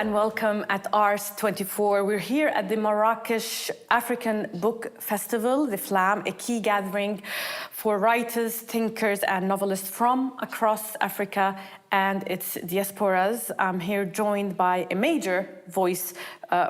and welcome at Ars 24. We're here at the Marrakech African Book Festival, the FLAM, a key gathering for writers, thinkers, and novelists from across Africa and its diasporas. I'm here joined by a major voice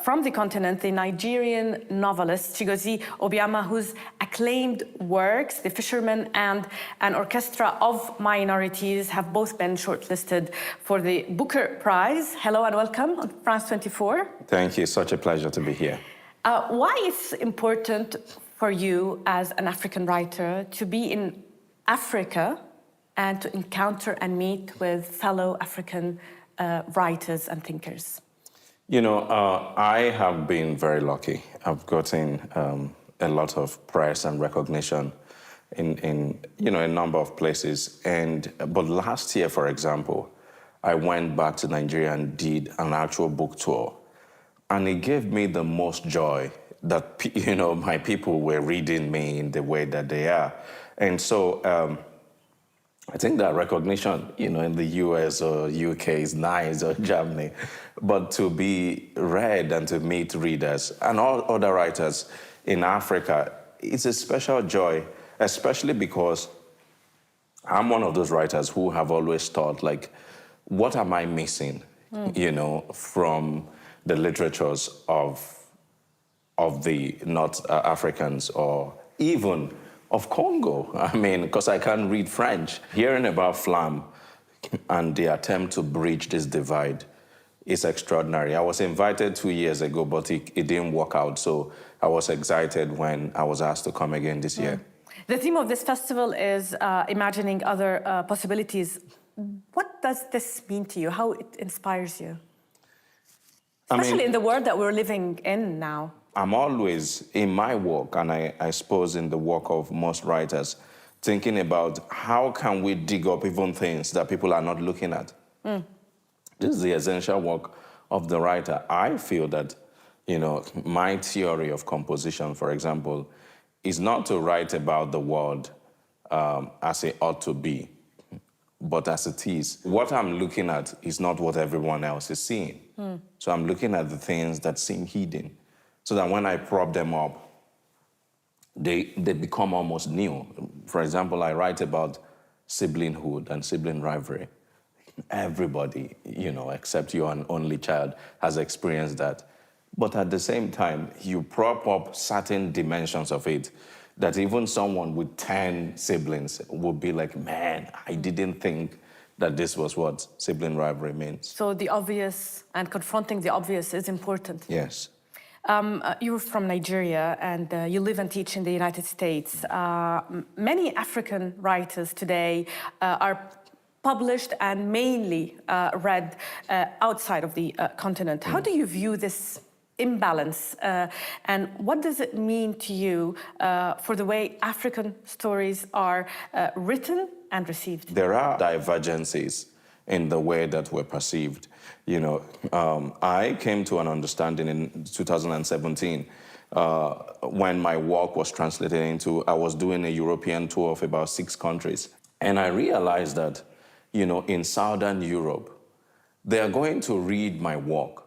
from the continent, the Nigerian novelist Chigozie Obioma, whose acclaimed works, The Fisherman and an Orchestra of Minorities, have both been shortlisted for the Booker Prize. Hello and welcome on France 24. Thank you. Such a pleasure to be here. Why is it important for you as an African writer to be in Africa and to encounter and meet with fellow African writers and thinkers? You know, I have been very lucky. I've gotten a lot of press and recognition in a number of places. But last year, for example, I went back to Nigeria and did an actual book tour. And it gave me the most joy that, my people were reading me in the way that they are. And so I think that recognition, in the US or UK is nice, or Germany, but to be read and to meet readers and all other writers in Africa, it's a special joy, especially because I'm one of those writers who have always thought, like, what am I missing, from the literatures of the North Africans or even of Congo? I mean, because I can't read French. Hearing about FLAM and the attempt to bridge this divide is extraordinary. I was invited 2 years ago, but it didn't work out. So I was excited when I was asked to come again this year. The theme of this festival is imagining other possibilities. What does this mean to you? How it inspires you? Especially in the world that we're living in now. I'm always, in my work, and I suppose in the work of most writers, thinking about how can we dig up even things that people are not looking at. This is the essential work of the writer. I feel that, my theory of composition, for example, is not to write about the world as it ought to be, but as it is. What I'm looking at is not what everyone else is seeing. So I'm looking at the things that seem hidden, so that when I prop them up, they become almost new. For example, I write about siblinghood and sibling rivalry. Everybody, except you're an only child, has experienced that. But at the same time, you prop up certain dimensions of it that even someone with 10 siblings would be like, man, I didn't think that this was what sibling rivalry means. So the obvious and confronting the obvious is important. Yes. You're from Nigeria and you live and teach in the United States. Many African writers today are published and mainly read outside of the continent. How do you view this imbalance and what does it mean to you for the way African stories are written and received? There are divergences in the way that we're perceived. I came to an understanding in 2017 when my work was translated into, I was doing a European tour of about 6 countries. And I realized that, in Southern Europe, they are going to read my work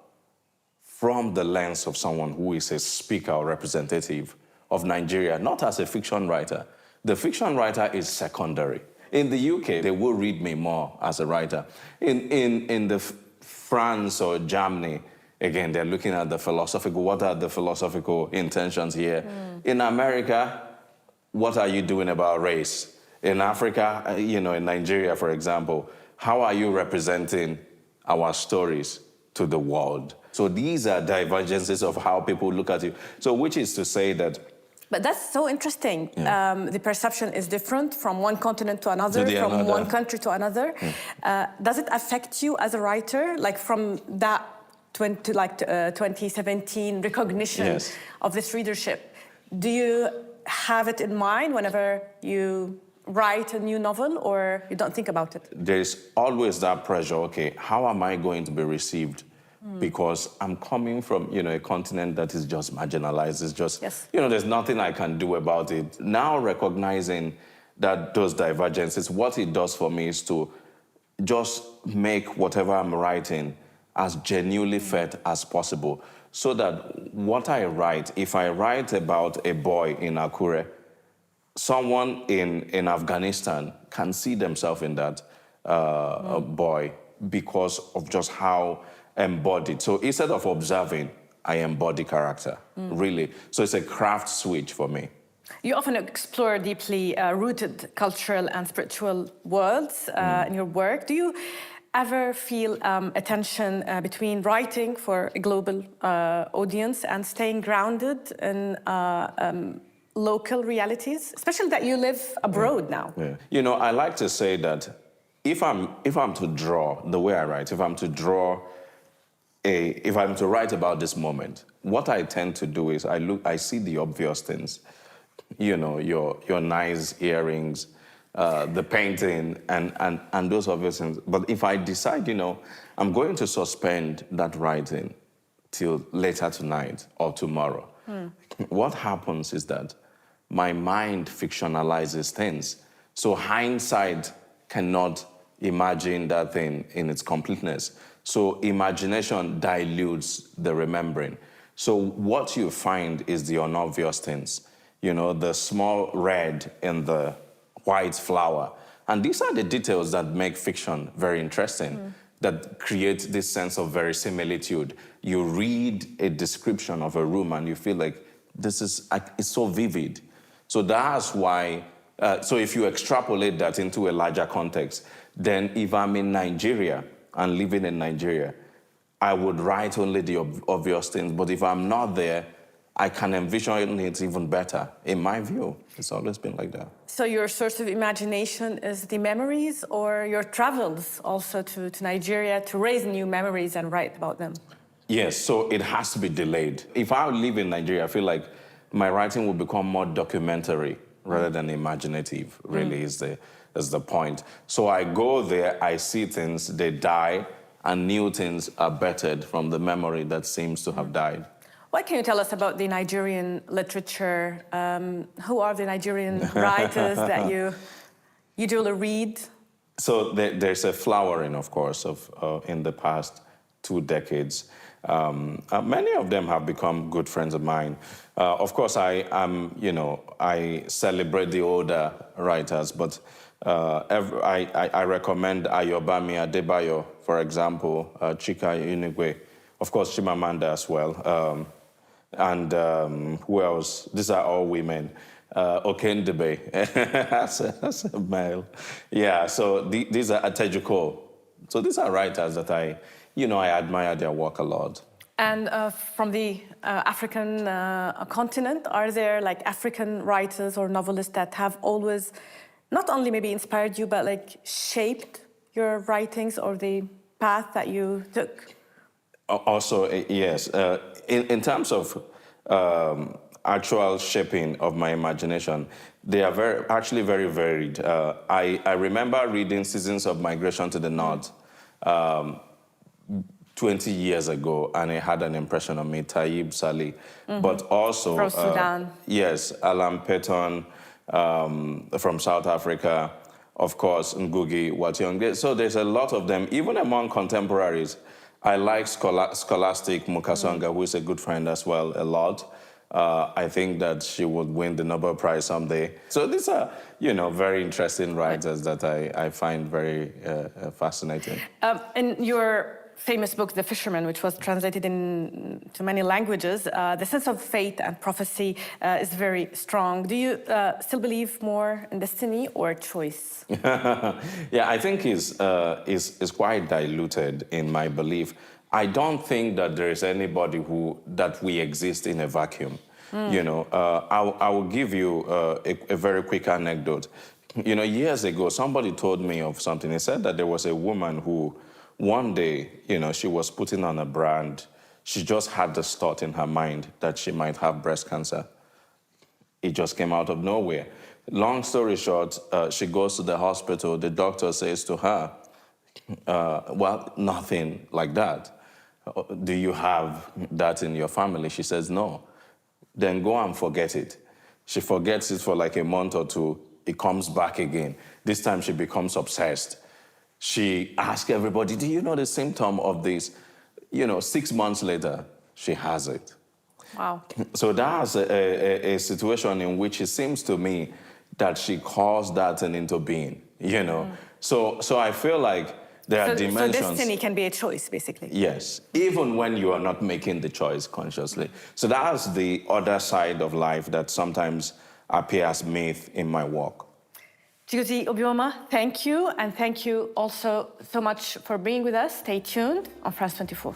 from the lens of someone who is a speaker or representative of Nigeria, not as a fiction writer. The fiction writer is secondary. In the UK, they will read me more as a writer. In the France or Germany, again, they're looking at the philosophical, what are the philosophical intentions here? In America, what are you doing about race? In Africa, in Nigeria, for example, how are you representing our stories to the world? So these are divergences of how people look at you. So which is to say that. But that's so interesting. The perception is different from one continent to another, from one country to another. Does it affect you as a writer, like from that 2017 recognition of this readership? Do you have it in mind whenever you write a new novel, or you don't think about it? There's always that pressure, okay, how am I going to be received? Because I'm coming from, a continent that is just marginalized. It's just, there's nothing I can do about it. Now recognizing that those divergences, what it does for me is to just make whatever I'm writing as genuinely felt as possible, so that what I write, if I write about a boy in Akure, someone in Afghanistan can see themselves in that boy because of just how embodied. So instead of observing, I embody character, really. So it's a craft switch for me. You often explore deeply rooted cultural and spiritual worlds in your work. Do you ever feel a tension between writing for a global audience and staying grounded in local realities, especially that you live abroad now? Yeah. You know, I like to say that if I'm to draw the way I write, if I'm to write about this moment, what I tend to do is I see the obvious things. You know, your nice earrings, the painting, and those obvious things. But if I decide, you know, I'm going to suspend that writing till later tonight or tomorrow, what happens is that my mind fictionalizes things. So hindsight cannot imagine that thing in its completeness. So imagination dilutes the remembering. So what you find is the unobvious things. You know, the small red in the white flower. And these are the details that make fiction very interesting, that create this sense of verisimilitude. You read a description of a room and you feel like it's so vivid. So that's why, so if you extrapolate that into a larger context, then if I'm in Nigeria and living in Nigeria, I would write only the obvious things. But if I'm not there, I can envision it even better. In my view, it's always been like that. So your source of imagination is the memories, or your travels also to Nigeria to raise new memories and write about them? Yes, so it has to be delayed. If I live in Nigeria, I feel like my writing will become more documentary rather than imaginative, really is the point. So I go there, I see things, they die, and new things are bettered from the memory that seems to have died. What can you tell us about the Nigerian literature? Who are the Nigerian writers that you usually read? So there's a flowering, of course, in the past 2 decades. Many of them have become good friends of mine. Of course, I celebrate the older writers, but I recommend Ayobami Adebayo, for example, Chika Inigwe, of course, Chimamanda as well. And who else? These are all women. Okendebe, that's a male. Yeah, so these are Atejuko. So these are writers that I admire their work a lot. And from the African continent, are there like African writers or novelists that have always not only maybe inspired you, but like shaped your writings or the path that you took? Also, yes. In terms of actual shaping of my imagination, they are actually very varied. I remember reading Seasons of Migration to the North 20 years ago, and it had an impression on me, Taib Salih. But also... From Sudan. Yes, Alan Patton from South Africa, of course, Ngugi wa Thiong'o. So there's a lot of them, even among contemporaries. I like Scholastic Mukasonga, who is a good friend as well, a lot. I think that she would win the Nobel Prize someday. So these are, very interesting writers that I find very fascinating. In your famous book, The Fisherman, which was translated into many languages, the sense of fate and prophecy is very strong. Do you still believe more in destiny or choice? Yeah, I think is quite diluted in my belief. I don't think that there is anybody that we exist in a vacuum. I will give you a very quick anecdote. Years ago, somebody told me of something. He said that there was a woman who, one day, she was putting on a brand. She just had this thought in her mind that she might have breast cancer. It just came out of nowhere. Long story short, she goes to the hospital. The doctor says to her, well, nothing like that. Do you have that in your family? She says, no. Then go and forget it. She forgets it for like a month or two. It comes back again. This time she becomes obsessed. She asks everybody, do you know the symptom of this? 6 months later, she has it. Wow. So that's a situation in which it seems to me that she caused that thing into being, So I feel like there are dimensions. So destiny can be a choice, basically. Yes, even when you are not making the choice consciously. So that's the other side of life that sometimes appears myth in my work. Chigozie Obioma, thank you. And thank you also so much for being with us. Stay tuned on France 24.